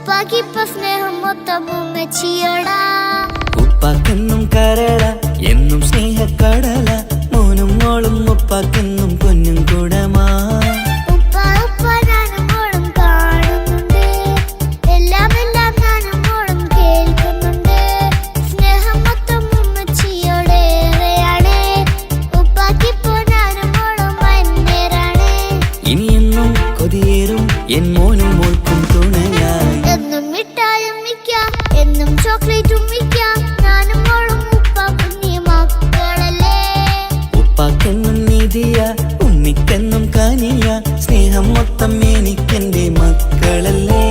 ഉപ്പാക്കിപ്പ സ്നേഹം മൊത്തം ഉമ്മച്ചിയോടാ. ഉപ്പാക്കെന്നും കരള എന്നും സ്നേഹക്കടല, മോനും മോളും ഉപ്പാക്കെന്നും പൊന്നും കൂടമാ. എൻ മോനും മോൾക്കും തുണയായി എന്നും മിഠായും മിക്കാം, എന്നും ചോക്ലേറ്റും മിക്കാം. ഞാനും മോളും ഉപ്പാക്കും നീ മക്കളല്ലേ. ഉപ്പാക്കെന്നും നീതിയ ഉമ്മിക്കെന്നും കാനിയ, സ്നേഹം മൊത്തം എനിക്കെന്റെ മക്കളല്ലേ.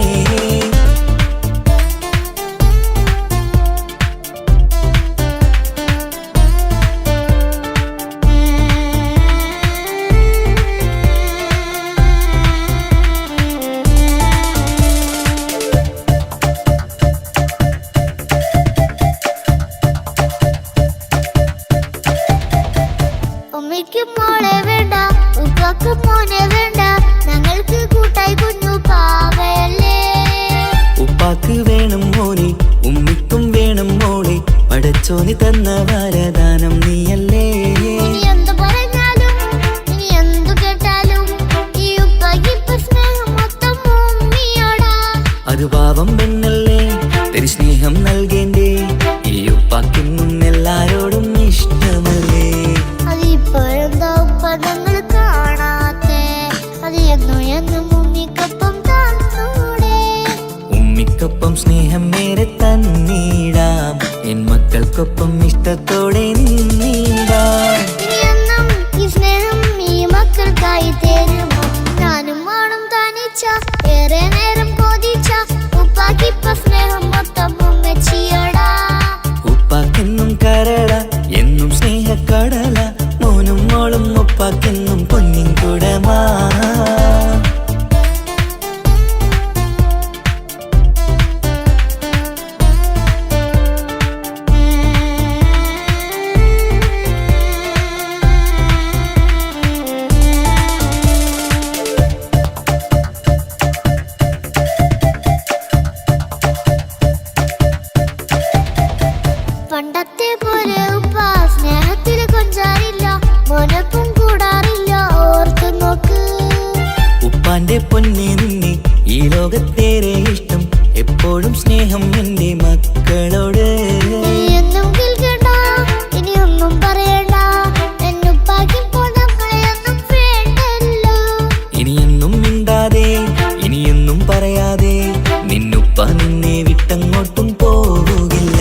ഉമ്മയ്ക്ക് മോളെ വേണ്ട, ഉപ്പാക്ക് മോനെ വേണ്ട, ഞങ്ങൾക്ക് കൂട്ടായി കുഞ്ഞു പാവയല്ലേ. ഉപ്പാക്ക് വേണം മോനെ, ഉമ്മിക്കും വേണം മോളെ, പടച്ചോന് തന്ന വരദാനം നീയല്ലേ. ഇനി എന്തു പറഞ്ഞാലും ഇനി എന്തു കേട്ടാലും ഈ ഉപ്പാക്കിപ്പ സ്നേഹം മൊത്തം ഉമ്മിയോടാ. അത് പാവം പെണ്ണല്ലേ, തിരി സ്നേഹം നൽകേണ്ടേ. ഈ ഉപ്പാക്കെന്നും എല്ലാരോടും ഇഷ്ടമല്ലേ. അതിപ്പോഴെന്താ ഉപ്പ ഞങ്ങൾ കാണാത്തെ, അത് എന്നും എന്നും ഉമ്മിക്കൊപ്പം തന്നൂടെ. ഉമ്മിക്കൊപ്പം സ്നേഹം നേരെ തന്നീടാം, എൻ മക്കൾക്കൊപ്പം ഇഷ്ടത്തോടെ നിന്നീടാം. ഇനിയെന്നും ഈ സ്നേഹം ഈ മക്കൾക്കായി തരുമോ. ഞാനും മോളും തനിച്ച ഏറെ നേരം കൊതിച്ച ഉപ്പാക്കിപ്പ സ്നേഹം മൊത്തം ഉമ്മച്ചിയോടാ. ഉപ്പാക്കെന്നും കരള എന്നും സ്നേഹക്കടല, മോനും മോളും ഉപ്പാക്കെന്നും പൊന്നിൻ കുടമാ. പണ്ടത്തെ പോലെ ഉപ്പ സ്നേഹത്തിൽ കൊഞ്ചാറില്ല, മോനൊപ്പം കൂടാറില്ല, ഓർത്തു നോക്ക്. ഉപ്പാന്റെ പൊന്നെ നിന്നെ ഈ ലോകത്തേറെ ഇഷ്ടം, എപ്പോഴും സ്നേഹം എന്റെ മക്കളോട്. എന്നും കേൾക്കണ്ട, ഇനി ഒന്നും പറയണ്ട, എന്നുപ്പാക്കിപ്പോ നമ്മളെയൊന്നും വേണ്ടല്ലോ. ഇനിയൊന്നും മിണ്ടാതെ ഇനിയൊന്നും പറയാതെ, നിന്നുപ്പ നിന്നെ വിട്ടങ്ങോട്ടും പോവുകില്ല.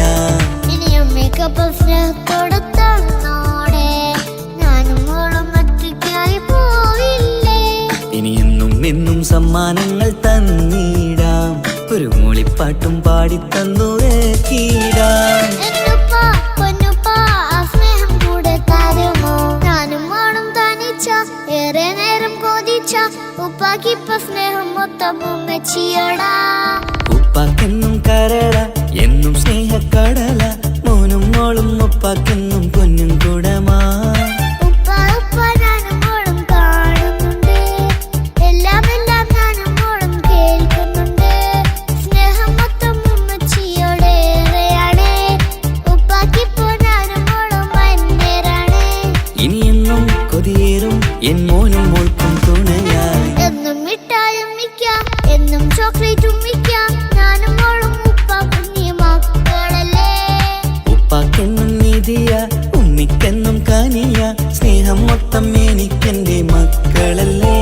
ഇനി ഉമ്മയ്ക്കൊപ്പം സ്നേഹത്തോടെ തന്നോടെ, ഞാനും മോളും ഒറ്റയ്ക്കായി പോയില്ലേ. ഇനിയെന്നും എന്നും സമ്മാനങ്ങൾ തന്നീടാം, ഒരു മൂളിപ്പാട്ടും പാടിത്തന്നുറക്കീടാം. എന്നുപ്പ പൊന്നുപ്പ ആ സ്നേഹം കൂടെ തരുമോ. ഞാനും മോളും തനിച്ച ഏറെ നേരം കൊതിച്ച ഉപ്പാക്കിപ്പ സ്നേഹം മൊത്തം ഉമ്മച്ചിയോടാ. ഉപ്പാക്കെന്നും കരള എന്നും സ്നേഹക്കടല, മോനും മോളും ഉപ്പാക്കെന്നും പൊന്നും കുടമാ. ഉപ്പ ഉപ്പ ഞാനും മോളും കാണുന്നുണ്ട്, എല്ലാം എല്ലാം ഞാനും മോളും കേൾക്കുന്നുണ്ട്. സ്നേഹം മൊത്തം ഉമ്മച്ചിയോടേറെയാണ്, ഉപ്പാക്കിപ്പോ ഞാനും മോളും അന്യരാണ്. ഇനിയെന്നും കൊതിയേറും എൻ മോനും മോൾക്കും തുണയായി എന്നും മിഠായും മിക്കാം, എന്നും ചോക്ലേറ്റും മിക്കാം. ഞാനും മോളും ഉപ്പാക്കും നീ മക്കളല്ലേ. ഉപ്പാക്കെന്നും നീതിയ ഉമ്മിക്കെന്നും കാനിയ, സ്നേഹം മൊത്തം എനിക്കെന്റെ മക്കളല്ലേ.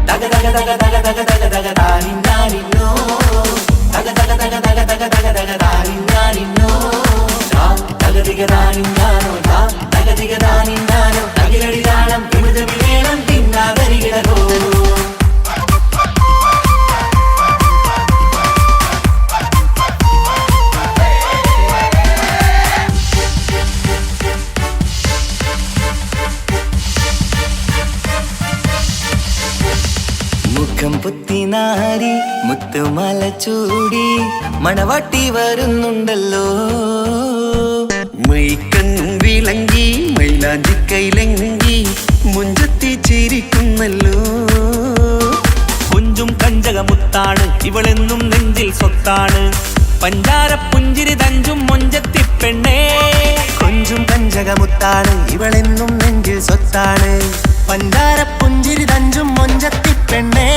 തക തക തക തക തക തക തക താനിന്നാനിന്നോ, തക തക തക തക തക തക തക താനിന്നാനിന്നോ, തകതിക താനിന്നാനോ, തകതിക താനിന്നാനോ, തകിലടി താളം തിമിതമി വേണം തിന്നാതരികിടോ. മുഖം പുത്ത നാരി മുത്തുമാല ചൂടി മണവാട്ടി വരുന്നുണ്ടല്ലോ. മൈക്കണ്ണും വിളങ്ങി മൈലാഞ്ചി കൈലങ്കി മുഞ്ചത്തി ചിരിക്കുന്നല്ലോ. കുഞ്ചും കഞ്ചകമുത്താണ് ഇവളെന്നും നെഞ്ചിൽ സ്വത്താണ്. പഞ്ചാര പുഞ്ചിരി തഞ്ചും മൊഞ്ചത്തി പെണ്ണേ. കൊഞ്ചും കഞ്ചകമുത്താണ് ഇവളെന്നും നെഞ്ചിൽ സ്വത്താണ്. പഞ്ചാര പുഞ്ചിരി തഞ്ചും മൊഞ്ചത്തി പെണ്ണേ.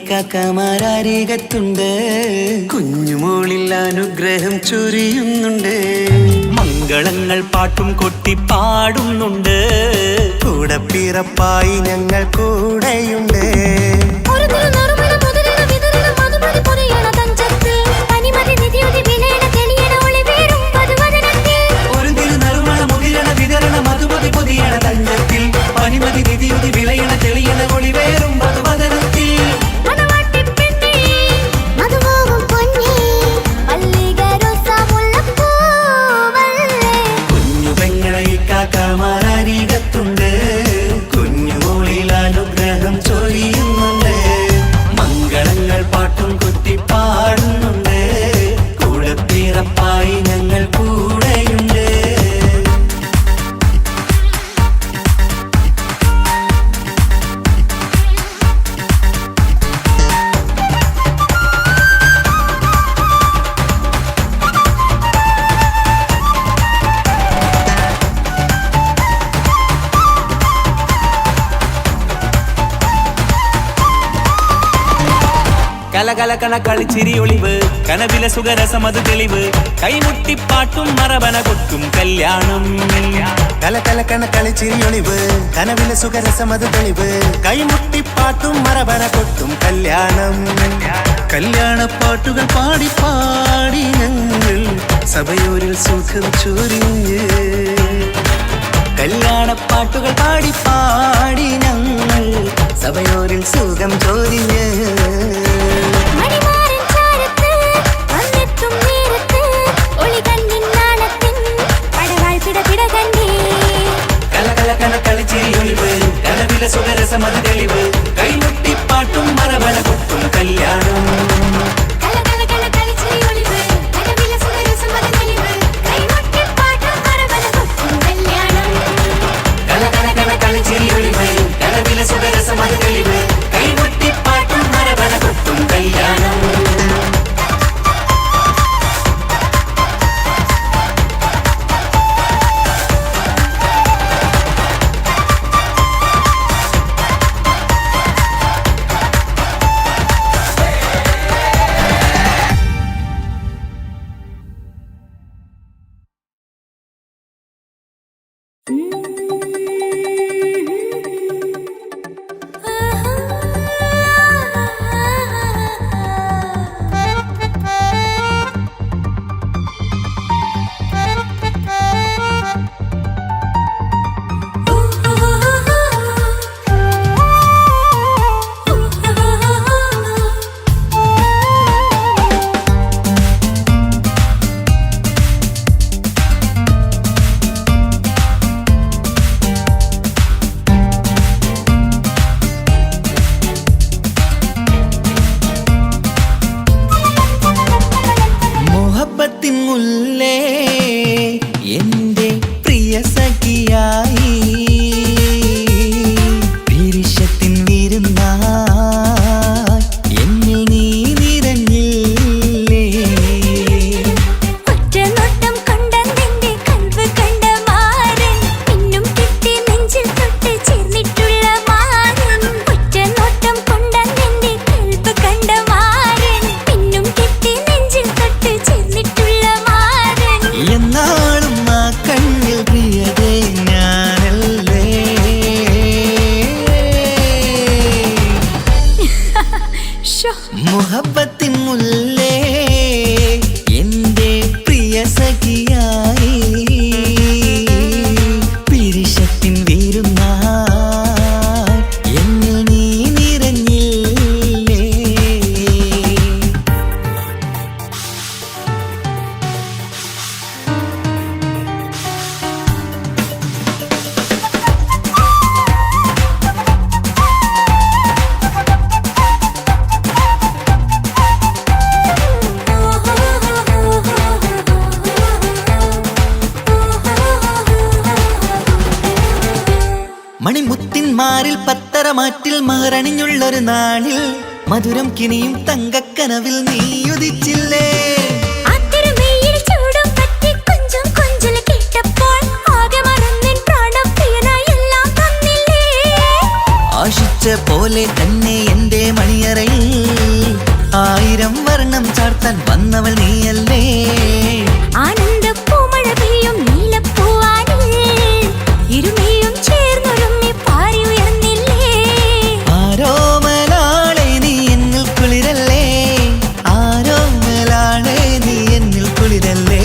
കാക്കമാരരികത്തുണ്ട്. കുഞ്ഞുമോളിൽ അനുഗ്രഹം ചൊരിയുന്നുണ്ട്. മംഗളങ്ങൾ പാട്ടും കൊട്ടി പാടുന്നുണ്ട്. കൂടെ പിറപ്പായി ഞങ്ങൾ കൂടെയുണ്ട്. കാക്കമാരരികത്തുണ്ട്. കുഞ്ഞുമോളിൽ അനുഗ്രഹം ചൊരിയുന്നുണ്ട്. കലകലകണ കളിച്ചിരി ഒളിവ് കനവിലെ സുഖരസമത് തെളിവ് കൈമുട്ടിപ്പാട്ടും മറവന കൊട്ടും കല്യാണം കലകലകണ കളിച്ചിരി ഒളിവ് കനവിലെ സുഖരസമത് തെളിവ് കൈമുട്ടിപ്പാട്ടും മറവന കൊട്ടും കല്യാണം കല്യാണപ്പാട്ടുകൾ പാടി പാടി ഞങ്ങൾ സഭയോരിൽ സുഖം ചൊരിഞ്ഞ് കല്യാണപ്പാട്ടുകൾ പാടി പാടി ഞങ്ങൾ സഭയോരിൽ സുഖം ചൊരിഞ്ഞ് സുഖരസമത് തെളിവ് കൈമുട്ടിപ്പാട്ടും മറവന കൊട്ടും കല്യാണം സുഖരസമത് തെളിവ് കൈമുട്ടിപ്പാട്ടും മറവന കൊട്ടും കല്യാണം മുഹബത്തിൻ മുല്ലേ എന്റെ പ്രിയ സഖിയായി പിരിശത്തിൻ വീരുന്നായി എന്നിൽ നീ നിറഞ്ഞില്ലേ മണിമുത്തിന്മാരിൽ പത്തരമാറ്റിൽ മഹറണിഞ്ഞുള്ളൊരു നാളിൽ മധുരം കിനിയും തങ്കക്കനവിൽ നീ ഉദിച്ചില്ലേ ആശിച്ച പോലെ തന്നെ എന്റെ മണിയറയിൽ 1000 വർണ്ണം ചാർത്താൻ വന്നവൾ നീയല്ലേ ആനന്ദപ്പൂമഴ പെയ്യും നീലപ്പൂവാനിൽ ഇരുമയും ചേർന്നൊരുമ്മി പാരി ഉയർന്നില്ലേ ആരോമലാളെ നീ എന്നിൽ കുളിരല്ലേ ആരോമലാളെ നീ എന്നിൽ കുളിരല്ലേ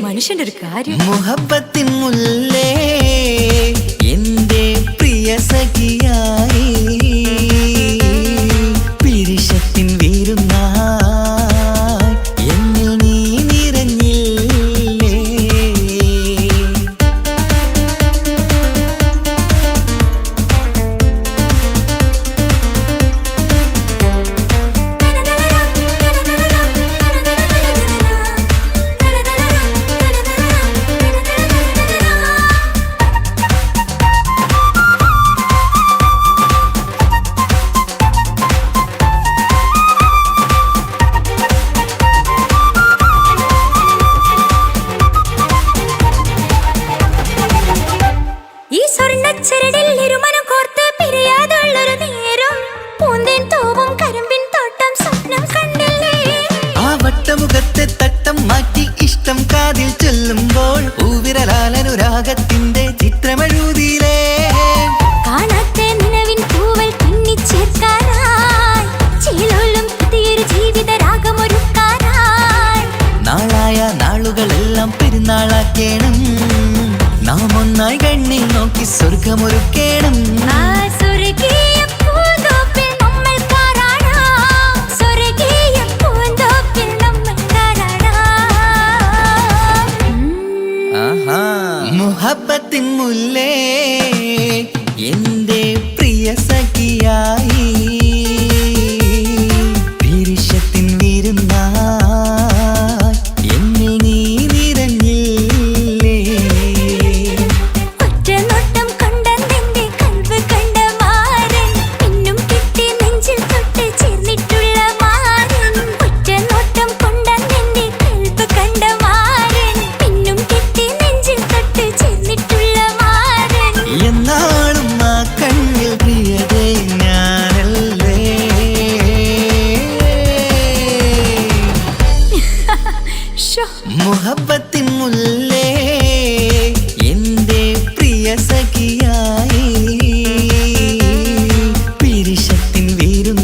മനുഷ്യന്റെ ഒരു കാര്യം മുഹബത്തിൻ മുല്ലേ എന്റെ പ്രിയ സഖിയായി പിരിശത്തിൻ വീരുന്നായി എന്നിൽ നീ നിറഞ്ഞില്ലേ രാഗത്തിന്റെ ചിത്രമെഴുതിയിലേ കാണാത്ത നിലവിൻ പൂവൽ പിന്നിച്ചേർക്കാനായി ചേലോലും പുതിയൊരു ജീവിത രാഗമൊരുക്കാനായി നാളായ നാളുകളെല്ലാം പെരുന്നാളാക്കേണം നാം ഒന്നായി കണ്ണിൽ നോക്കി സ്വർഗമൊരുക്കേണം ആ സ്വർഗീയ പൂന്തോപ്പിൽ നമ്മൾ കാണാം സ്വർഗീയ പൂന്തോപ്പിൽ നമ്മൾ കാണാം മുഹബത്തിൻ മുല്ലേ എന്റെ പ്രിയ സഖിയായി പിരിശത്തിൻ വിരുന്നായി എന്നിൽ നീ നിറഞ്ഞില്ലേ ഒറ്റ നോട്ടം കൊണ്ട നിന്റെ കൽവ് കണ്ട മാരൻ പിന്നും കിട്ടി നെഞ്ചിൽ തൊട്ട് ചേർന്നിട്ടുള്ള മാരൻ ഒറ്റ നോട്ടം കൊണ്ട നിന്റെ കൽവ് കണ്ട മാരൻ പിന്നും കിട്ടി നെഞ്ചിൽ തൊട്ട് ചേർന്നിട്ടുള്ള മാരൻ എന്നാളും ആ കണ്ണിൽ പ്രിയതേ ഞാനല്ലേ മുഹബത്തിൻ മുല്ലേ എന്റെ പ്രിയ സഖിയായി പിരിശത്തിൻ വിരുന്നായി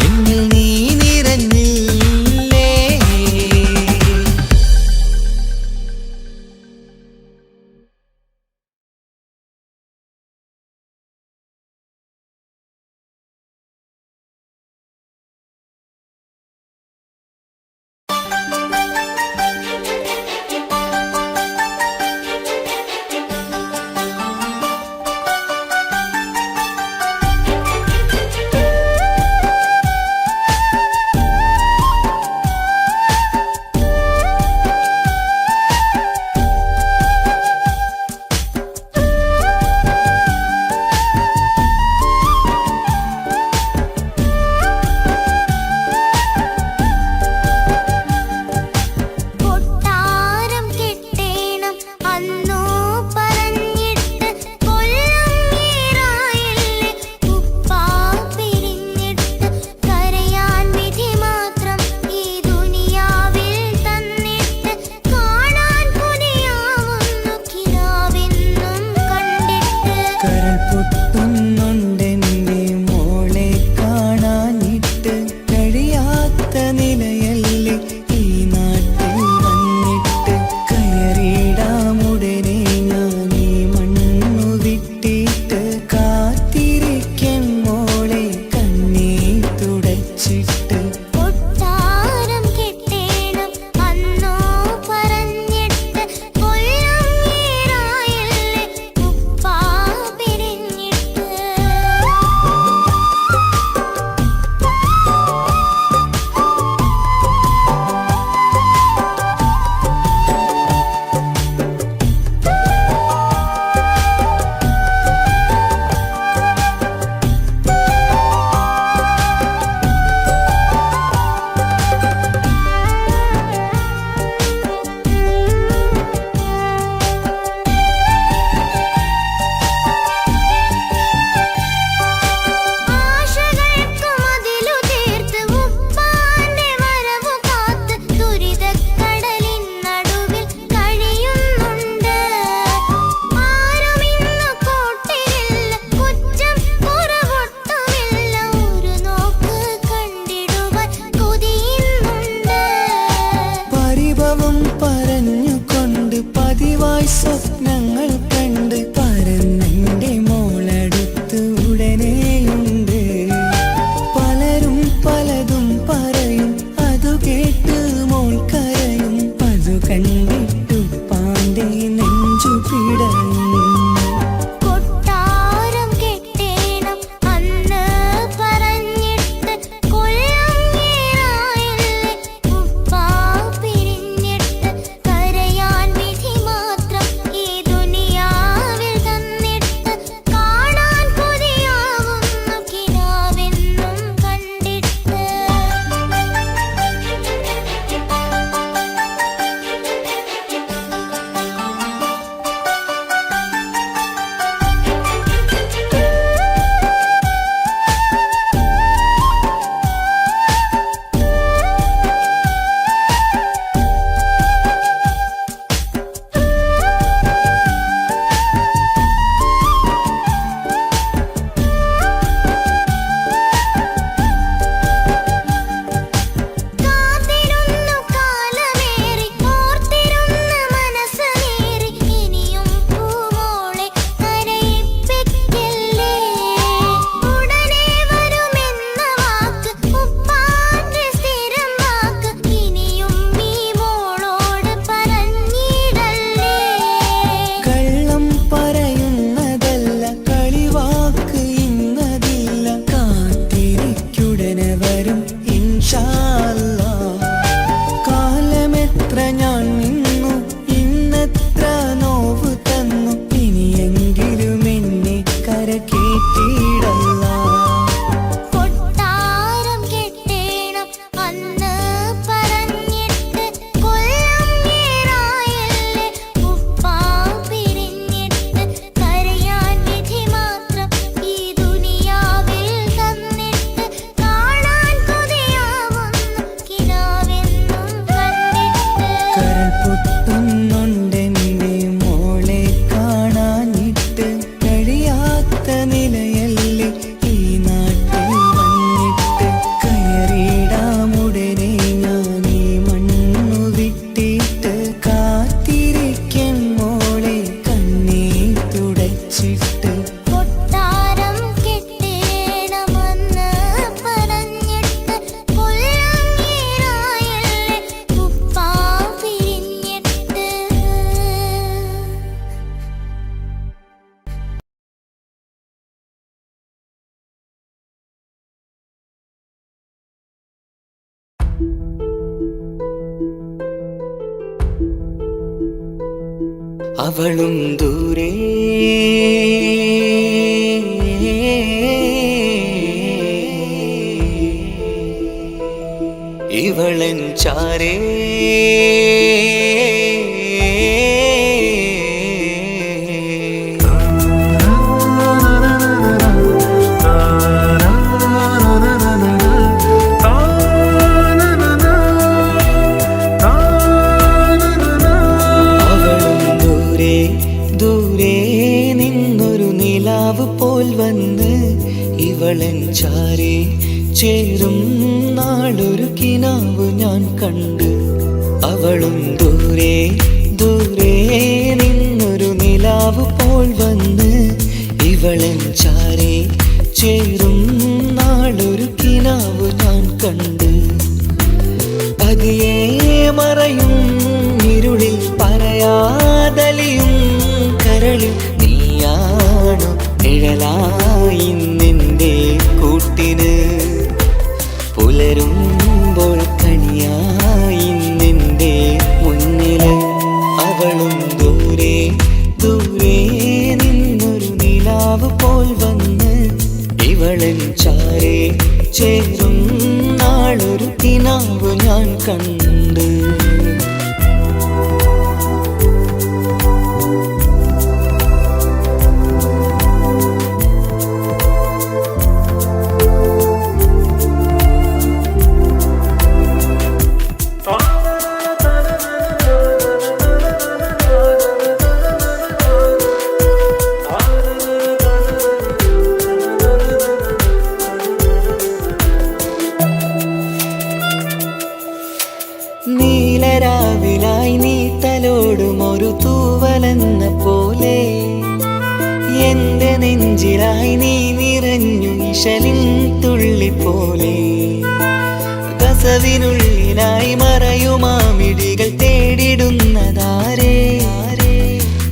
എന്നിൽ നീ നിറഞ്ഞില്ലേ കൊട്ടാരം കെട്ടേണം അന്നോ പറഞ്ഞിട്ട് കൊല്ലം ഏറായില്ലേ ഉപ്പാ പിരിഞ്ഞിട്ട് കരയാൻ വിധി മാത്രം ഈ ദുനിയാവിൽ തന്നിട്ട് കാണാൻ കൊതിയാവുന്നു കിനാവെന്നും കണ്ടിട്ട് കരൾ പൊട്ടുന്നുണ്ടെന്റെ മോളെ കാണാനിട്ട് കഴിയാത്ത നിലയല്ലേ ഈ നാട്ടിൽ വന്നിട്ട് കയറിയിടാമുടനെ ഞാൻ ഈ മണ്ണു വിട്ടിട്ട് കാത്തിരിക്കും മോളെ കണ്ണീർ തുടച്ചിട്ട് കൊട്ടാരം കെട്ടേണം അന്നോ പറഞ്ഞിട്ട് കൊല്ലം ഏറായില്ലേ ഉപ്പാ പിരിഞ്ഞിട്ട് ആശകൾക്ക് മതിലു തീർത്ത് ഉപ്പാന്റെ വരവു കാത്ത് ദുരിതക്കടലിൻ നടുവിൽ കഴിയുന്നുണ്ട് ആരുമിന്നു കൂട്ടിരില്ല കുറ്റം കുറവൊട്ടുമില്ല ഒരു നോക്ക് കണ്ടിടുവാൻ കൊതിയുന്നുണ്ട് പരിഭവം പറഞ്ഞുകൊണ്ട് പതിവായി സ്വപ്നങ്ങൾ കണ്ട് പരന്നെന്റെ മോളടുത്ത് ഉടനെയുണ്ട് പലരും പലതും പറയും അതു കേട്ട് മോൾ കരയും അതു കണ്ടിട്ടു പാണ്ഡെ നെഞ്ചു പിടഞ്ഞു കൊട്ടാരം കെട്ടേണം അന്ന് പറഞ്ഞിട്ട് കൊല്ലം ഏറായില്ലേ ഉപ്പാ പിരിഞ്ഞിട്ട് കരയാൻ വിധി മാത്രം ഈ ദുനിയാവിൽ തന്നിട്ട് കാണാൻ കൊതിയാവുന്നു കിനാവെന്നും കണ്ടിട്ട് അവളും ദൂരെ ഇവളൻ ചാരേ പോൽ വന്ന് ഇവളൻ ചാരേ ചേരും നാളൊരു കിനാവ് ഞാൻ കണ്ട് അവളും ദൂരെ ദൂരെ നിന്നൊരു നിലാവ് പോൽ വന്ന് ഇവളൻ ചാരേ ചേരും നാളൊരു കിനാവ് ഞാൻ കണ്ട് പതിയെ മറയും ഇരുളിൽ പറയാതലിയും കരളിൽ നീയാണു നിഴലായി നിന്റെ കൂട്ടിന് പുലരുമ്പോൾ കണിയായി നിന്റെ മുന്നില് അവളും ദൂരെ ദൂരെ നിന്നൊരു നിലാവ് പോൽ വന്ന് ഇവളൻ ചാരേ ചേരും നാളൊരു കിനാവ് ഞാൻ കണ്ട് നീലരാവിലായി നീ തലോടും ഒരു തൂവലെന്ന പോലെ എന്റെ നെഞ്ചിലായി നീ നിറഞ്ഞു ഇശലിൻ തുള്ളി പോലെ കസവിനുള്ളിലായി മറയുമാമിടികൾ തേടിടുന്നതാരേ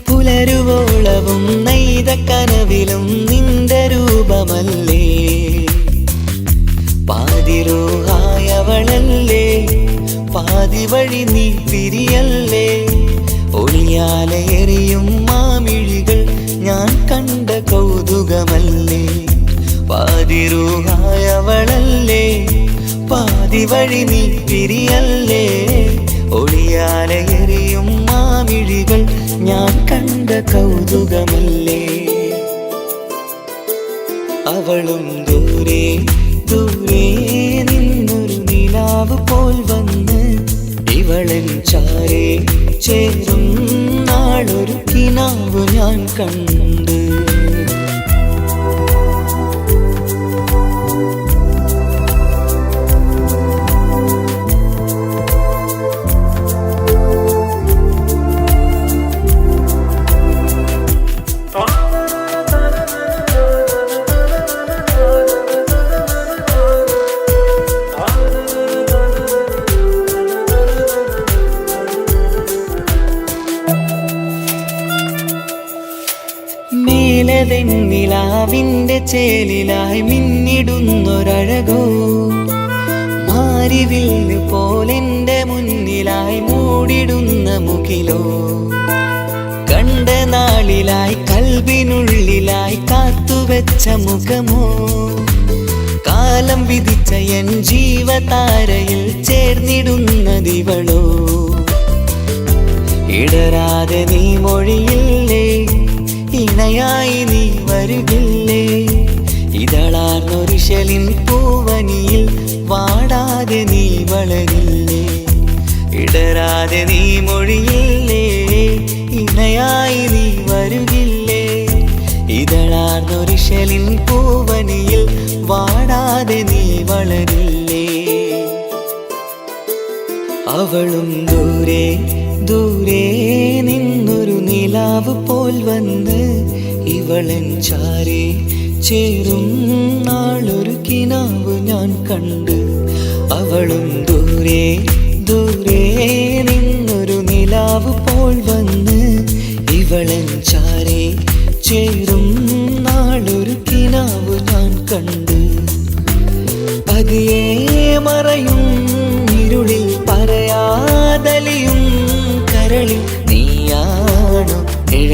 പുലരുവോളവും നെയ്ത കനവിലും നിന്റെ രൂപമല്ലേ പാതിരൂഹായവളല്ലേ പാതി വഴി നീ തിരിയല്ലേ ഒളിയാലെ എറിയും മാമിഴികൾ ഞാൻ കണ്ട കൗതുകമല്ലേ പാതിരൂഹായവളല്ലേ പാതി വഴി നീ തിരിയല്ലേ ഒളിയാലെ എറിയും മാമിഴികൾ ഞാൻ കണ്ട കൗതുകമല്ലേ അവളും ദൂരെ ദൂരെ നിന്നൊരു നിലാവ് പോൽ വന്ന് ഇവളൻ ചാരേ ചേരും നാളൊരു കിനാവ് ഞാൻ കണ്ട് മേലതെന്നിലാവിന്റെ ചേലിലായി മിന്നിടുന്നൊരഴകോ മാരിവില്ല് പോലെന്റെ മുന്നിലായി മൂടിടുന്ന മുകിലോ കണ്ട നാളിലായി കൽബിനുള്ളിലായി കാത്തുവെച്ച മുഖമോ കാലം വിധിച്ച എൻ ജീവതാരയിൽ ചേർന്നിടുന്നതിവളോ ഇടരാതെ നീ മൊഴിയില്ലേ ഇണയായി നീ വരുകില്ലേ ഇതളാർന്നൊരിശലിൻ പൂവനിയിൽ വാടാതെ നീ വളരില്ലേ ഇടരാതെ നീ മൊഴിയില്ലേ ഇണയായി നീ വരുകില്ലേ ഇതളാർന്നൊരിശലിൻ പൂവനിയിൽ വാടാതെ നീ വളരില്ലേ അവളും ദൂരെ ദൂരെ നിന്നൊരു നിലാവ് പോൽ വന്ന് ഇവളൻ ചാരേ ചേരും നാളൊരു കിനാവ് ഞാൻ കണ്ട് അവളും ദൂരെ ദൂരെ നിന്നൊരു നിലാവ് പോൽ വന്ന് ഇവളൻ ചാരേ ചേരും നാളൊരു കിനാവ് ഞാൻ കണ്ട് പതിയെ മറയും ഇരുളിൽ പറയാതലിയും കരളിൽ നീയാണു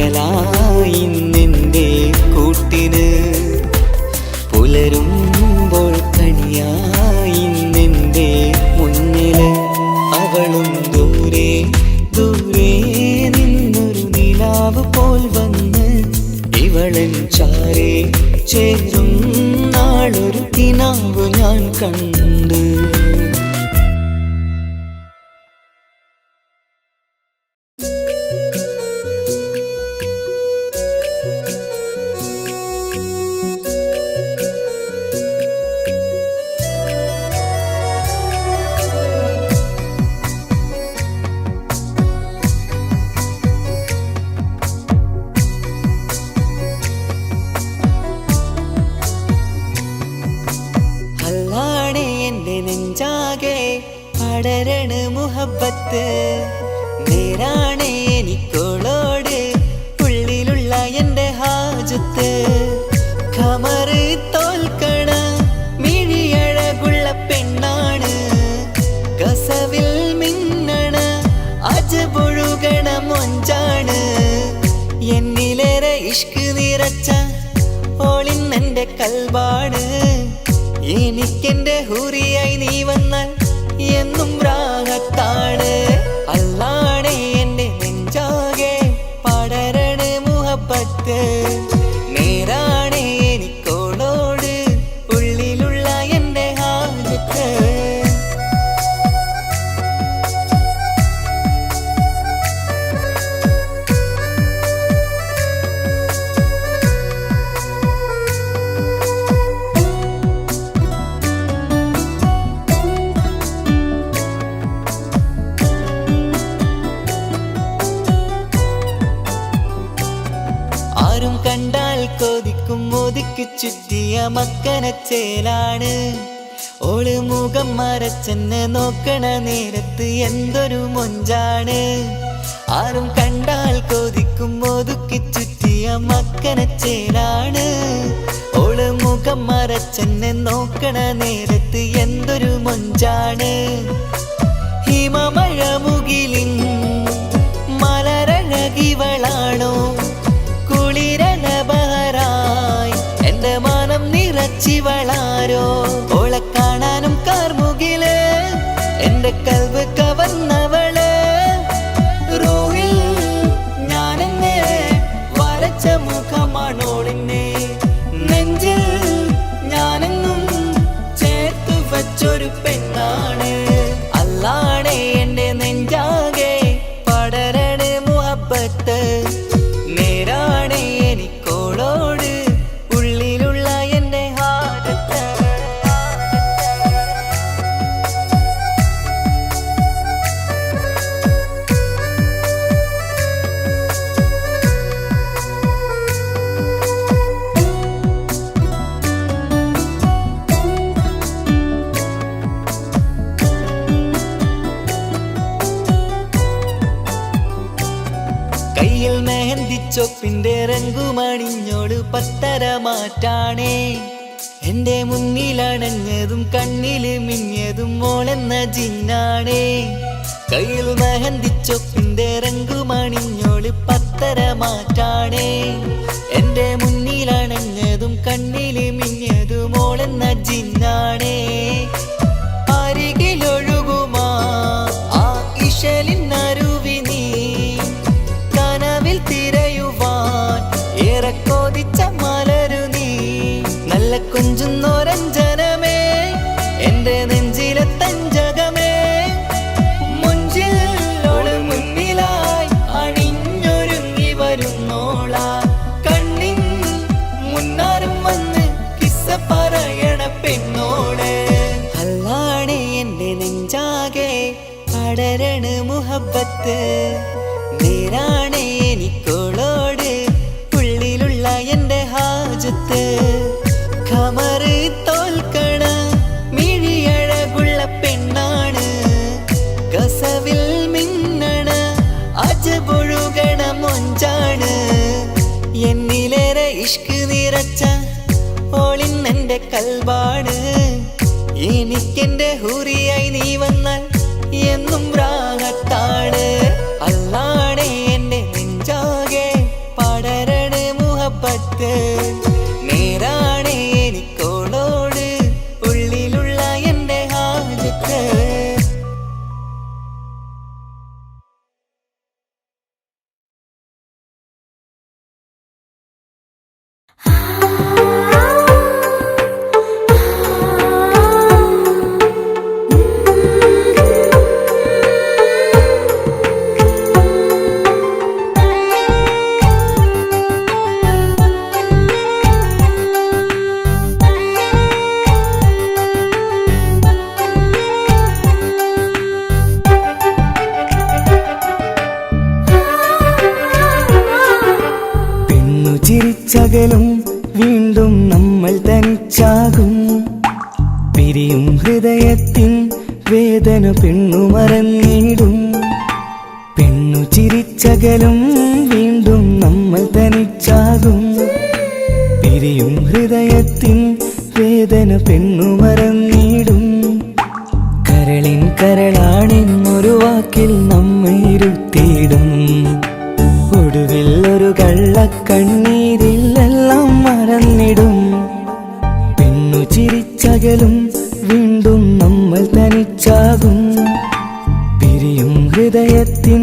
പകലായി നിന്റെ കൂട്ടിന് പുലരുമ്പോൾ കണിയായി നിന്റെ മുന്നില് അവളും ദൂരെ ദൂരെ നിന്നൊരു നിലാവ് പോൽ വന്ന് ഇവളൻ ചാരേ ചേരും നാളൊരു കിനാവ് ഞാൻ കണ്ട്. നെഞ്ചാകെ പടരണ മുഹബത്ത് നേരാണ് എനിക്കോളോട് ഉള്ളിലുള്ള എൻ്റെ ഹാജത്ത്. ഖമറ് തോൽക്കണ മിഴിയഴകുള്ള പെണ്ണാണ് കസവിൽ മിന്നണ അജപൊഴുകണ മൊഞ്ചാണ്. എന്നിലേറെ ഇഷ്ക് നിറച്ച ഓളിന്നെൻ്റെ കൽബാണ്. എനിക്കെന്റെ ഹൂറിയായി നീ വന്നാൽ എന്നും രാഗത്താണ്. അല്ലാണേ എൻ്റെ നെഞ്ചാകെ പടരണ മുഹബത്ത് നേരാണേ എനിക്കോളോട് ഉള്ളിലുള്ള എൻ്റെ ഹാജത്ത്. ആരും കണ്ടാൽ കൊതിക്കും ഒതുക്കി ചുറ്റിയ മക്കനച്ചേലാണ് ഓള്. മുഖം മറച്ചെന്നെ നോക്കണ നേരത്ത് എന്തൊരു മൊഞ്ചാണ്. ആരും കണ്ടാൽ കൊതിക്കും ഒതുക്കി ചുറ്റിയ മക്കനച്ചേലാണ് ഓള്. മുഖം മറച്ചെന്നെ നോക്കണ നേരത്ത് എന്തൊരു മൊഞ്ചാണ്. ഹിമമഴ മുകിലിൻ മലരഴകിവളാണോ കുളിരലബഹരായി എൻ്റെ മാനം നിറച്ചിവളാരോ. ഓളെ കാണാനും കാർമുകില് എൻ്റെ കൽബ് കവർന്നവള്. റൂഹിൽ ഞാനെന്നെ വരച്ച മുഖമാണോളിന്നെ നെഞ്ചിൽ ഞാനെന്നും ചേർത്തു വച്ചൊരു പെണ്ണാണ്. അല്ലാണേ എൻ്റെ നെഞ്ചാകെ പടരണ മുഹബത്ത് നേരാണേ എനിക്കോളോട് ഉള്ളിലുള്ള എൻ്റെ ഹാജത്ത്. കയ്യിൽ മെഹന്തിച്ചൊപ്പിന്റെ രംഗുമണിഞ്ഞോട് പത്തര മാറ്റാണേ. എന്റെ മുന്നിലണഞ്ഞതും കണ്ണില് മിഞ്ഞതും മോളെന്ന ജിന്നാണേ. കയ്യിൽ മെഹന്തിച്ചൊപ്പിന്റെ രംഗുമണിഞ്ഞോട് പത്തര മാറ്റാണേ. എന്റെ മുന്നിലണഞ്ഞതും കണ്ണില് മിഞ്ഞതും മോളെന്ന ജിന്നാണേ. അരികിലൊഴുകുമാ ആ ഇശലിനരുവി നീ കനവിൽ തിരയുവാൻ ഏറെ കൊതിച്ച മലരു നീ. നല്ല കൊഞ്ചുന്നോരഞ്ജനമേ എൻ്റെ നെഞ്ചിലെ തഞ്ചകമേ. മുഞ്ചിൽ ഓള് മുന്നിലായി അണിഞ്ഞൊരുങ്ങി വരുന്നോള. കണ്ണിൻ മുന്നാരും വന്ന് കിസ്സ പറയണ പെണ്ണോട്. അല്ലാണേ എൻ്റെ നെഞ്ചാകെ പടരണ മുഹബത്ത് നേരാണേ എനിക്കോളോട് ഉള്ളിലുള്ള എൻ്റെ ഹാജത്ത്. ഖമറ് തോൽക്കണ മിഴിയഴകുള്ള പെണ്ണാണ് കസവിൽ മിന്നണ അജപൊഴുകണ മൊഞ്ചാണ്. എന്നിലേറെ ഇഷ്ക് നിറച്ച ഓളിന്നെൻ്റെ കൽബാണ്. എനിക്കെന്റെ ഹൂറിയായി നീ വന്നാൽ എന്നും രാഗത്താണ്. അല്ലാണേ എൻ്റെ നെഞ്ചാകെ ചിരിച്ചകലും വീണ്ടും നമ്മൾ തനിച്ചാകും പിരിയും ഹൃദയത്തിൻ വേദന പെണ്ണു മറന്നിടും പെണ്ണു ചിരിച്ചകലും വീണ്ടും നമ്മൾ തനിച്ചാകും പിരിയും ഹൃദയത്തിൻ വേദന പെണ്ണു മറന്നിടും കരളിൻ കരളാണെന്നൊരു വാക്കിൽ നമ്മെ ഇരുത്തിയിടും ഒടുവിൽ ഒരു കള്ളക്കണ്ണീരിലെല്ലാം മറന്നിടും പെണ്ണു ചിരിച്ചകലും വീണ്ടും നമ്മൾ തനിച്ചാകും പിരിയും ഹൃദയത്തിൻ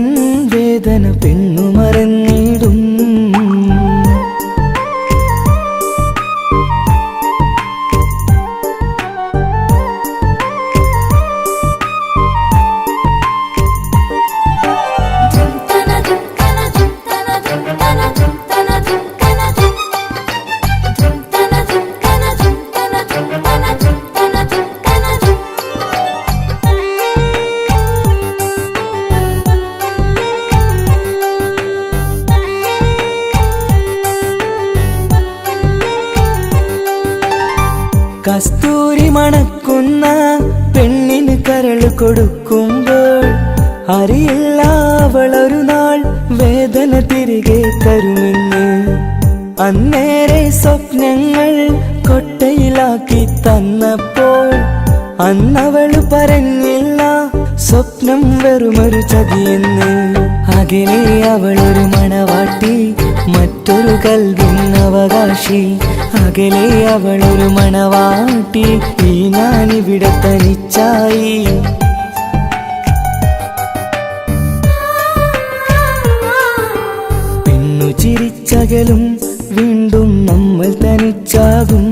വേദന പെണ്ണു മറന്നിടും കസ്തൂരി മണക്കുന്ന പെണ്ണിന് കരൾ കൊടുക്കുമ്പോൾ അറിയില്ല അവളൊരു നാൾ വേദന തിരികെ തരുമെന്ന് അന്നേരെ സ്വപ്നങ്ങൾ കൊട്ടയിലാക്കി തന്നപ്പോൾ അന്നവള് പറഞ്ഞില്ല സ്വപ്നം വെറുമൊരു ചതിയെന്ന് അകലെ അവളൊരു മണവാട്ടി മറ്റൊരു കൽവിൻ അവകാശി അകലെ അവളൊരു മണവാട്ടി ഈ ഞാനിവിടെ തനിച്ചായി പെണ്ണു ചിരിച്ചകലും വീണ്ടും നമ്മൾ തനിച്ചാകും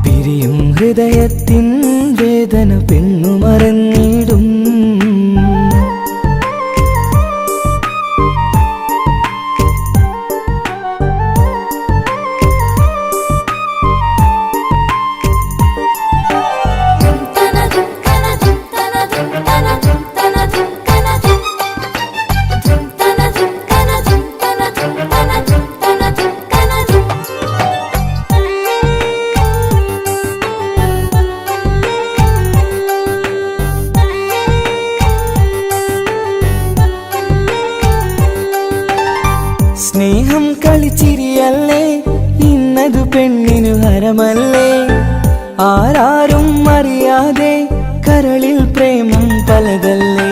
പിരിയും ഹൃദയത്തിൻ വേദന പെണ്ണു മറന്നിടും സ്നേഹം കളിച്ചിരിയല്ലേ ഇന്നത് പെണ്ണിനു ഹരമല്ലേ ആരാരും അറിയാതെ കരളിൽ പ്രേമം പലതല്ലേ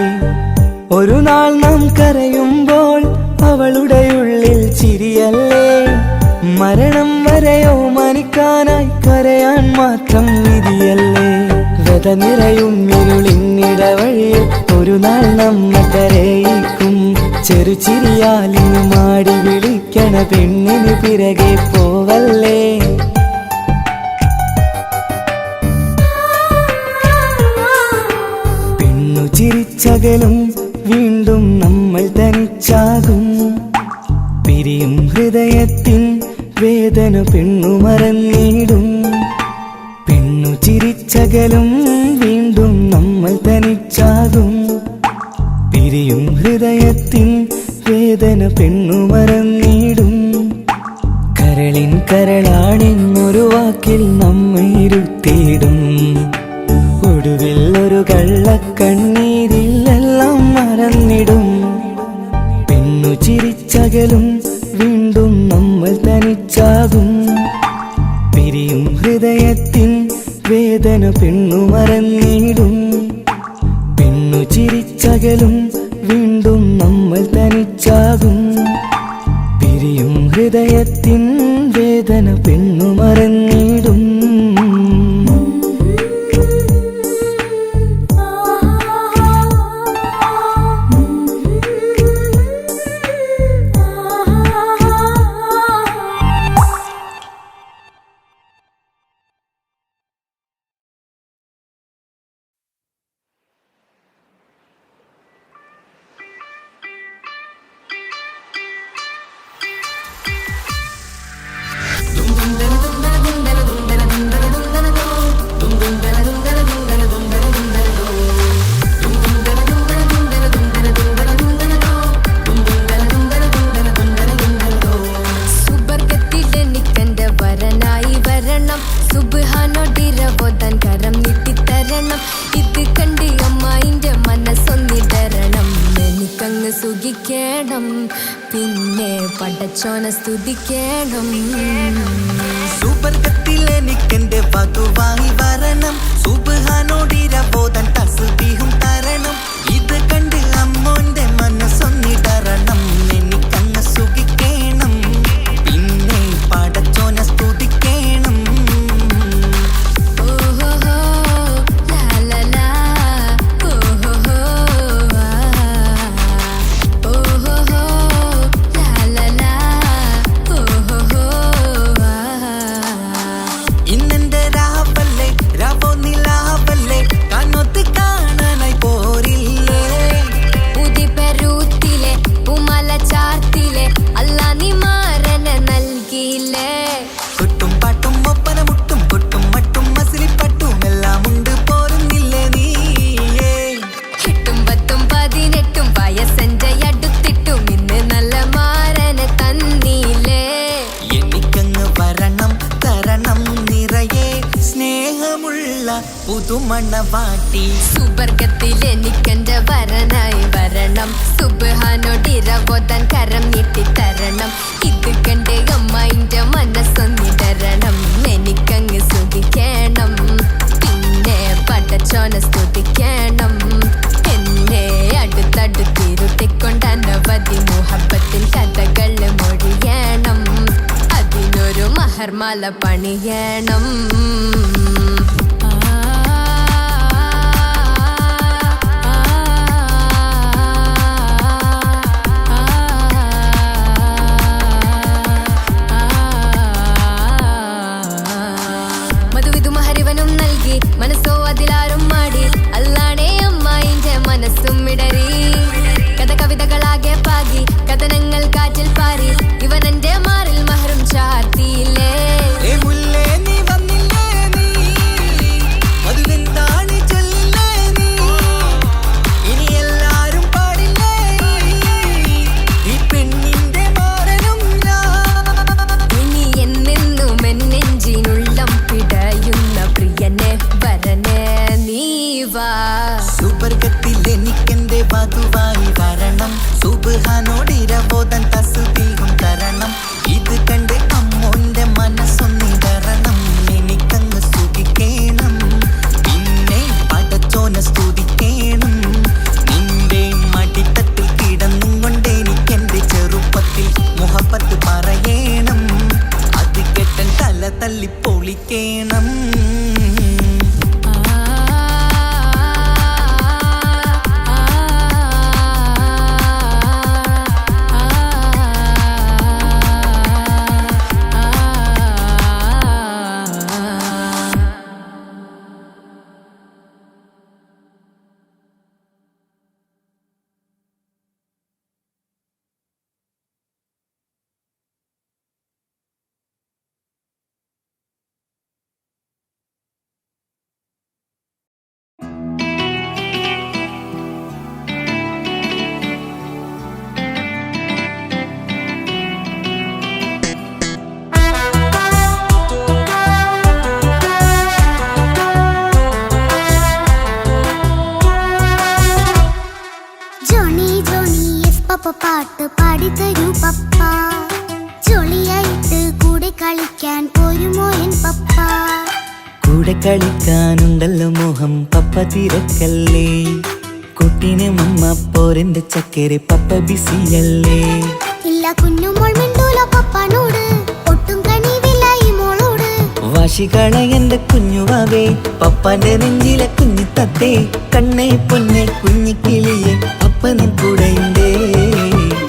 ഒരു നാൾ നാം കരയുമ്പോൾ അവളുടെ ഉള്ളിൽ ചിരിയല്ലേ മരണം വരെയോ മനിക്കാനായി കരയാൻ മാത്രം വിധിയല്ലേ വ്യത നിറയും ഇരുളിന്നിടവഴിയിൽ ഒരു നാൾ നമ്മെ കരയിക്കും ചെറുചിരിയാലിന് മാടി വിളിക്കണ പെണ്ണിന് പിറകെ പോവല്ലേ പെണ്ണു ചിരിച്ചകലും വീണ്ടും നമ്മൾ തനിച്ചാകും പിരിയും ഹൃദയത്തിൻ വേദന പെണ്ണു മറന്നിടും പെണ്ണു ചിരിച്ചകലും വീണ്ടും നമ്മൾ തനിച്ചാകും പിരിയും ഹൃദയത്തിൻ വേദന പെണ്ണു മറന്നിടും കരളിൻ കരളാണെന്നൊരു വാക്കിൽ നമ്മെ ഇരുത്തിയിടും ഒടുവിൽ ഒരു കള്ളക്കണ്ണീരിലെല്ലാം മറന്നിടും പെണ്ണു ചിരിച്ചകലും വീണ്ടും നമ്മൾ തനിച്ചാകും പിരിയും ഹൃദയത്തിൻ വേദന പെണ്ണു മറന്നിടും പെണ്ണു ചിരിച്ചകലും വീണ്ടും നമ്മൾ തനിച്ചാകും പിരിയും ഹൃദയത്തിൻ വേദന പെണ്ണു മറന്നിടും സ്തുതിക്കണം, പിന്നെ പടച്ചോനെ സ്തുതിക്കണം. സുവർഗത്തിൽ എനിക്കെന്റെ വധുവായി വരണം, സുബ്ഹാനോടിരബോധൻ തസ്ബീഹും തരണം. ഇത് കണ്ട് അമ്മോന്റെ മനസ്സൊന്നിടറണം, എനിക്കങ്ങ് സുഖിക്കണം, പിന്നെ പടച്ചോനെ സ്തുതിക്കണം. പുതുമണവാട്ടി സുവർഗത്തിൽ എനിക്കെന്റെ വരനായി വരണം, സുബ്ഹാനോടിരബോധൻ കരം നീട്ടിത്തരണം. ഇത് കണ്ട് അമ്മന്റെ മനസ്സൊന്നിടരണം, എനിക്കങ്ങ് സുഖിക്കണം, പിന്നെ പടച്ചോനെ സ്തുതിക്കണം. എന്നെ അടുത്തടുത്തിരുത്തിക്കൊണ്ട് അനവധി മുഹബത്തിൻ കഥകൾ മൊഴിയണം, അതിനൊരു മഹർമാല പണിയണം. മനസ്സോ അതിലാരും മാടി, അല്ലാണേ അമ്മായിന്റെ മനസ്സും ഇടറി. കവിതകളാകെ പാകി, കഥനങ്ങൾ കാറ്റിൽ പാറി, ഇവനെന്റെ മാറിൽ മഹറും ചാർത്തിയില്ലേ. സുവർഗത്തിൽ എനിക്കെന്റെ വധുവായി വരണം, സുബ്ഹാനോടിരബോധൻ തസ്ബീഹും തരണം. ഇത് കണ്ട് അമ്മോന്റെ മനസ്സൊന്നിടറണം, എനിക്കങ്ങ് സുഖിക്കണം, പിന്നെ പടച്ചോനെ സ്തുതിക്കണം. നിന്റെ മടിത്തട്ടിൽ കിടന്നും കൊണ്ട് എനിക്കെന്റെ ചെറുപ്പത്തിൽ മുഹബത്ത് പറയണം, അത് കെട്ടൻ തല തല്ലി പൊളിക്കണം. പാട്ട് പാടിത്തരൂ പപ്പ, ജോളിയായിട്ട് കൂടെ കളിക്കാൻ പോരുമോ എൻ പപ്പ? കൂടെ കളിക്കാനുണ്ടല്ലോ മോഹം പപ്പ തിരക്കല്ലേ, കുട്ടീനെ മമ്മ പോരെന്റെ ചക്കരെ പപ്പ ബിസിയല്ലേ. ഇല്ല കുഞ്ഞുമോൾ മിണ്ടൂല പപ്പനോട്, ഒട്ടും കണിവില്ല ഈ മോളോട്. വാശികള എന്റെ കുഞ്ഞുവാവേ, പപ്പാന്റെ നെഞ്ചിലെ കുഞ്ഞു തത്തേ, കണ്ണേ പൊന്നെ കുഞ്ഞിക്കിളിയെ അപ്പനും കൂടെയുണ്ടേ.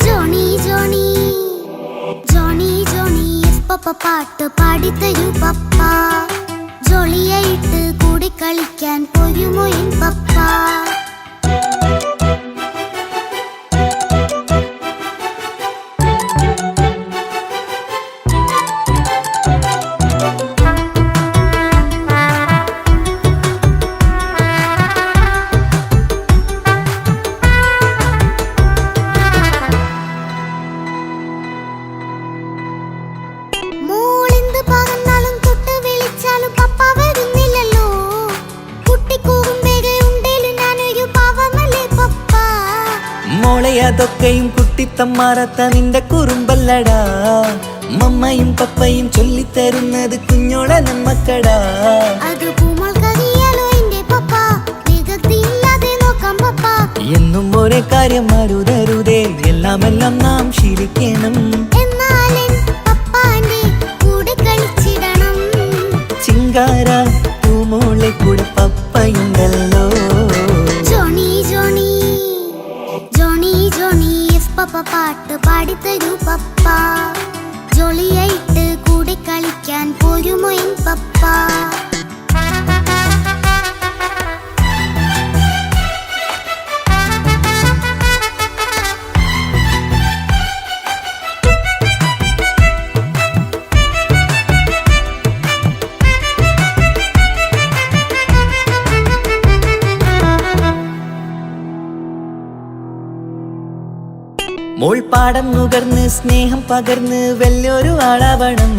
ജോണി ജോണി ജോണി ജോണി പപ്പ പാട്ട് പാടിത്തരൂ പപ്പ, ജോളിയായിട്ട് കൂടെ കളിക്കാൻ പോരുമോ എൻ പപ്പ? അതൊക്കെയും കുട്ടി കുട്ടിത്തം മാറാത്ത നിന്റെ കുറുമ്പല്ലടാ മമ്മയും പപ്പയും ചൊല്ലിത്തരുന്നത് കുഞ്ഞോളെ നമ്മക്കടാ അത് പൂമോൾ കവിയാലോ എന്റെ പപ്പ വികൃതിയില്ലാതെ നോക്കാം പപ്പ എന്നും ഒരേ കാര്യം അരുതരുതേ എല്ലാം നാം ശീലിക്കണം എന്നാലൻ പപ്പാന്റെ കൂടെ കളിച്ചിടണം ചിങ്കാര പൂമോളെ കൂടെ പപ്പയുണ്ടല്ലോ Johnny Johnny Johnny Johnny yes papa പാട്ട് പാടിത്തരൂ പപ്പ ജോളിയായിട്ട് കൂടെ കളിക്കാൻ പോരുമോ എൻ പപ്പ മോൾ പാടം നുകർന്ന് സ്നേഹം പകർന്ന് വലിയൊരു ആളാവണം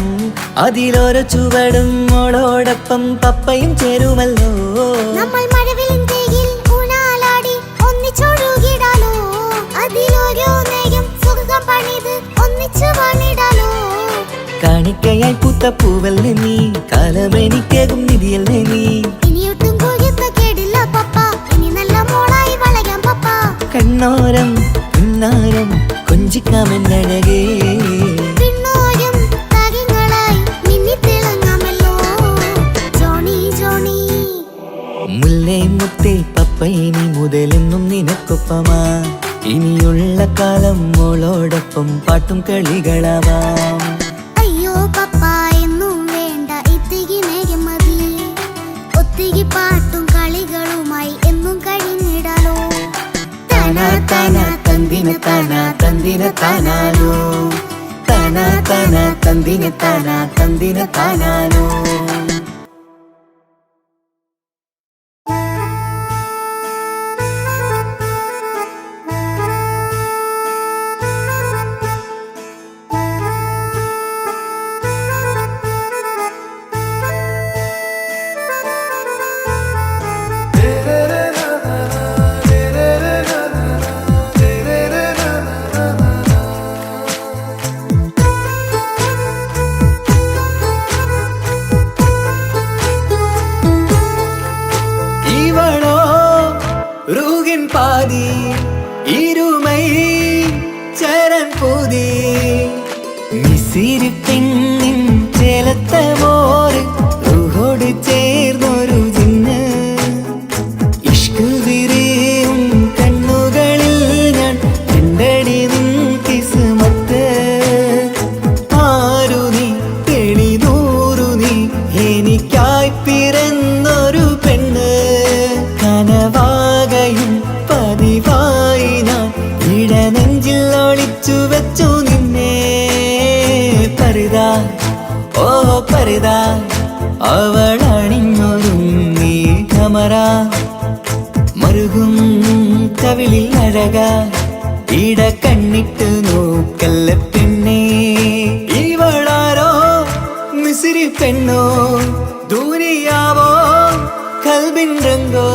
അതിലോരോ ചുവടും മോളോടൊപ്പം പപ്പയും ചേരുമല്ലോ നമ്മൾ മഴവിലിന്തയിൽ ഊനാലാടി ഒന്നിച്ചൊഴുകിടാലോ അതിലോരോ നേരം സുഖം പണിത് ഒന്നിച്ചു വാണിടാലോ കാണിക്കയായി പൂത്ത പൂവല്ലേ നീ കാലമെനിക്കേകും നിധിയല്ലേ നീ ഇനിയൊട്ടും കൊയ്ത്ത കേടില്ല പപ്പ ഇനി നല്ല മോളായി വളയാം പപ്പ കണ്ണോരം പിന്നാരം കൊഞ്ചിക്കാമെന്നഴകേ പിന്നോരും തകങ്ങളായി മിന്നിത്തിളങ്ങാമല്ലോ ജോണി ജോണി മുല്ലേ മുത്തേ പപ്പ ഇനി മുതലെന്നും നിനക്കൊപ്പമാ ഇനിയുള്ള കാലം മോളോടൊപ്പം പാട്ടും കളികളാവാം അയ്യോ പപ്പ എന്നും വേണ്ട ഇത്തിരി നേരം മതി ഒത്തിരി പാട്ടും കളികളുമായി എന്നും കഴിഞ്ഞിടാലോ താനാ താനാ തന്തിന താനാ തന്തിന താനാനോ താനാ താനാ തന്തിന താനാ തന്തിന താനാനോ ரூகின் பாதி இருமை சரண் பூதி மிசிறு பெண்ணின் ചേലത്ത മോര് റൂഹോട് ചേർന്നൊരു ജിന്ന് ഇഷ്ക് വിരിയും കണ്ണുകളിൽ ഞാൻ കണ്ടടി നിൻ കിസ്മത്ത് ആരു നീ തെളിനൂറു നീ എനിക്കായി പിറന്നൊരു പെണ്ണ് കനവാകയും പതിവായി ഞാൻ ഇടനെഞ്ചിൽ ഒളിച്ചു വെച്ചു നിന്നെ പരിതാ ഓ പരിതാ അവളണിഞ്ഞൊരുങ്ങി കമറ മറുകും കവിളിൽ അഴക ഇട കണ്ണിട്ട് നോക്കല്ല പെണ്ണേ ഇവളാരോ മിസിരി പെണ്ണോ ദൂരിയാവോ കൽബിൻ രംഗോ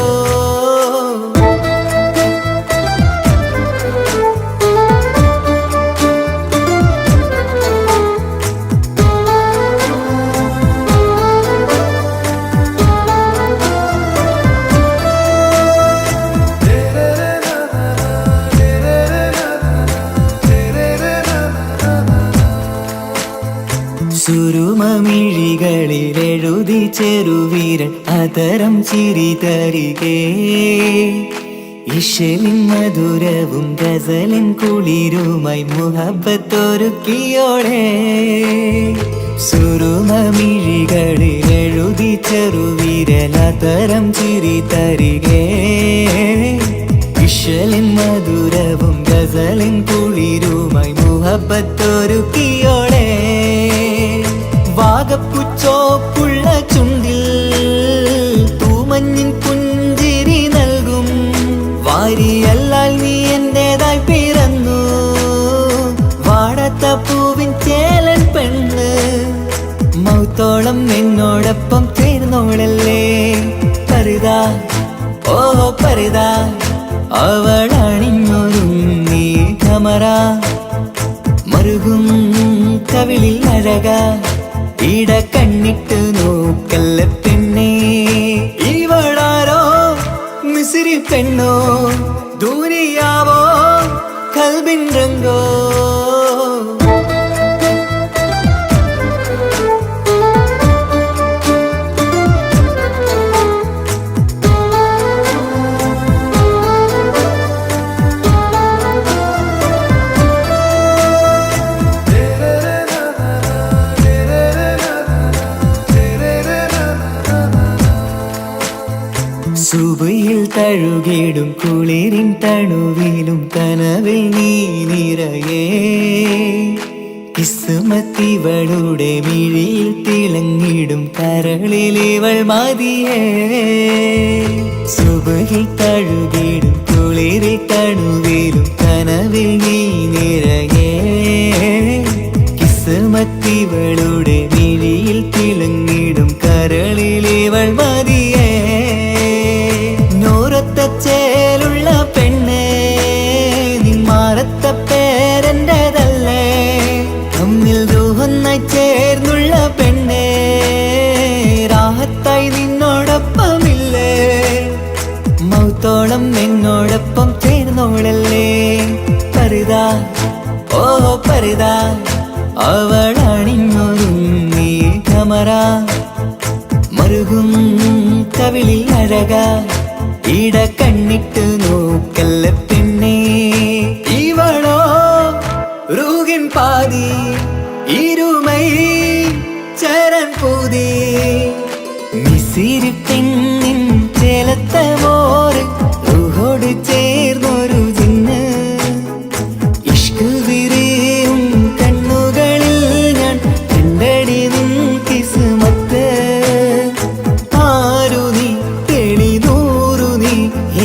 സുരുമമിഴികളിൽ എഴുതി ചെറുവീരൻ അതരം ചിരി തരികേ ഇശലിൻ മധുരവും ഗസലിൻ കുളിരുമായി മുഹബത്തൊരുക്കിയോടെ സുരുമമിഴികളിൽ എഴുതി ചെറുവീരൻ അതരം ചിരി തരികേ ഇശലിൻ മധുരവും ഗസലിൻ കുളിരുമായി മുഹബത്തൊരുക്കിയോടെ വാഗപ്പുച്ചോപ്പുള്ള ചുണ്ടിൽ തൂമഞ്ഞിൻ പുഞ്ചിരി നൽകും വാരിയല്ലാൽ നീ എന്റേതായി പിറന്നു വാടാത്ത പൂവിൻ ചേലൻ പെണ്ണ് മൗത്തോളം എന്നോടൊപ്പം ചേർന്നോളല്ലേ പരിതാ ഓ പരിതാ അവളണിഞ്ഞൊരുങ്ങി കമറ മറുകും കവിളിൽ അഴക ഇട കണ്ണിട്ട് നോക്കല്ല പെണ്ണേ ഇവളാരോ മിസിരി പെണ്ണോ ദൂരിയാവോ കൽബിൻ രംഗോ സുബയിൽ തഴുകിടും കുളിരിൻ തണുവിലും കനവിൽ നീ നിറയേ കിസ്മത്തിവളുടെ മിഴിയിൽ തിളങ്ങിടും കരളിലിവൾ മതിയേ സുബയിൽ തഴുകിടും കുളിരിൽ തണുവിലും കനവിൽ നീ നിറയേ കിസ്മത്തിവളുടെ മിഴിയിൽ തിളങ്ങിടും കരളിലിവൾ മതിയേ ചേലുള്ള പെണ്ണേ നിന്മാറത്ത പേരെൻ്റെതല്ലേ തമ്മിൽ ദൂഹന്നായി ചേർന്നുള്ള പെണ്ണേ രാഹത്തായി നിന്നോടൊപ്പമില്ലേ മൗത്തോളം എന്നോടൊപ്പം ചേർന്നോളല്ലേ പരിതാ ഓ പരിതാ അവളണിഞ്ഞൊരുങ്ങി കമറ മറുകും കവിളിൽ അഴക ഇട കണ്ണിട്ട് നോക്കല്ല പെണ്ണേ ഇവളോ റൂകിൻ പാതി ഇരുമൈ ചരൻ പൂതി മിസിരി പെണ്ണിൻ ചേലത്ത മോറ് റൂഹോട് ചേർന്നൊരു ജിന്ന് ഇഷ്ക് വിരിയും കണ്ണുകളിൽ ഞാൻ കണ്ടടി നിൻ കിസ്മത്ത് ആരു നീ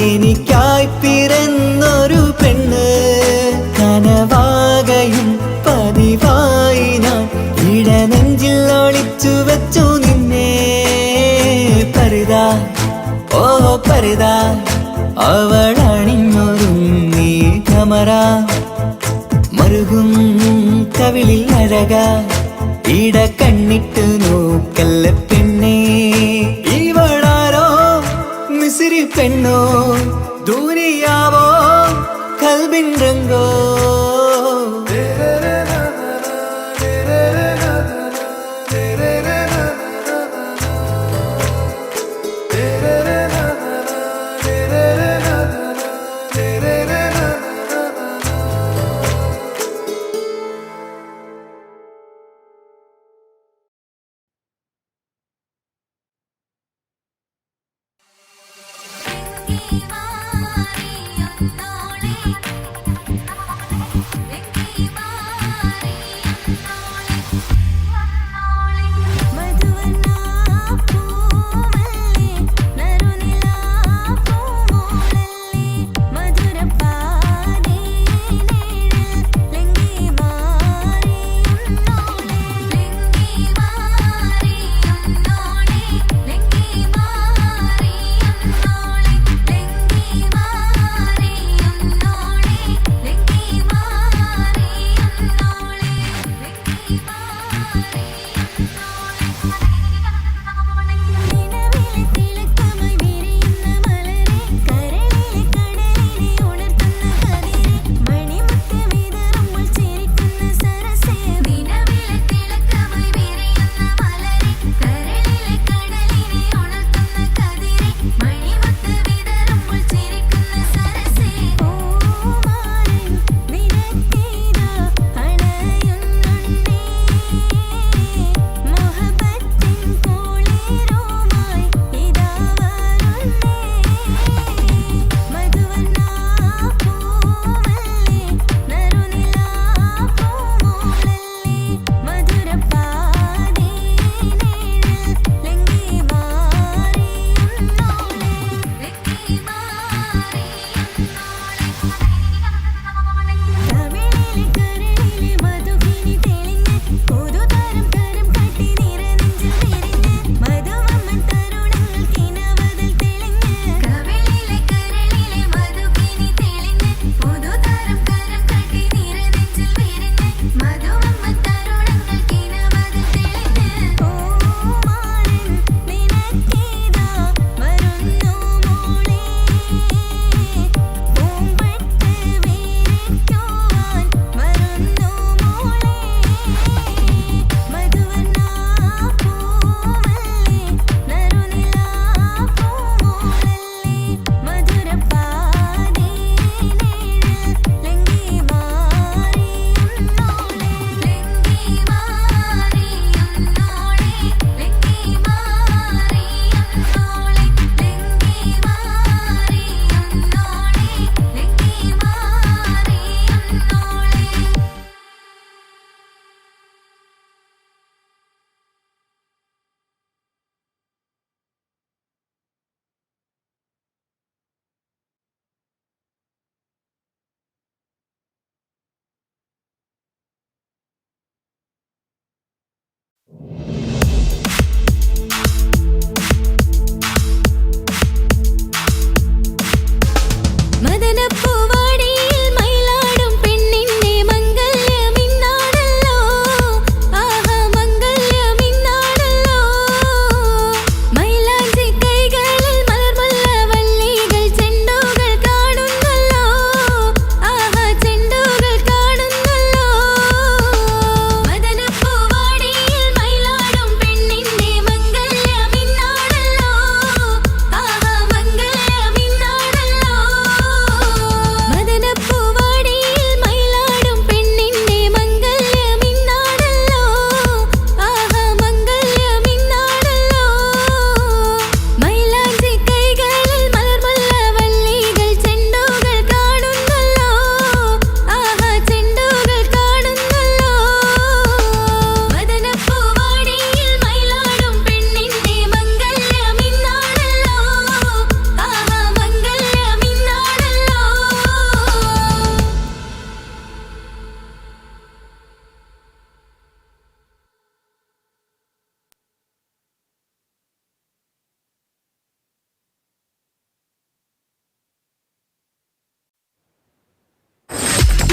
എനിക്കായി പിറന്നൊരു പെണ്ണ് കനവാകയും പതിവായി ഞാൻ ഇടനെഞ്ചിൽ ഒളിച്ചു വെച്ചു നിന്നെ പരിതാ ഓ പരിതാ അവളണിഞ്ഞൊരുങ്ങി കമറ മറുകും കവിളിൽ അഴക ഇട കണ്ണിട്ട് നോക്കല്ല പെണ്ണേ ഇവളാരോ മിസിരി പെണ്ണോ ദൂരിയാവോ കൽബിൻ രംഗോ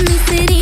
മിസ്രി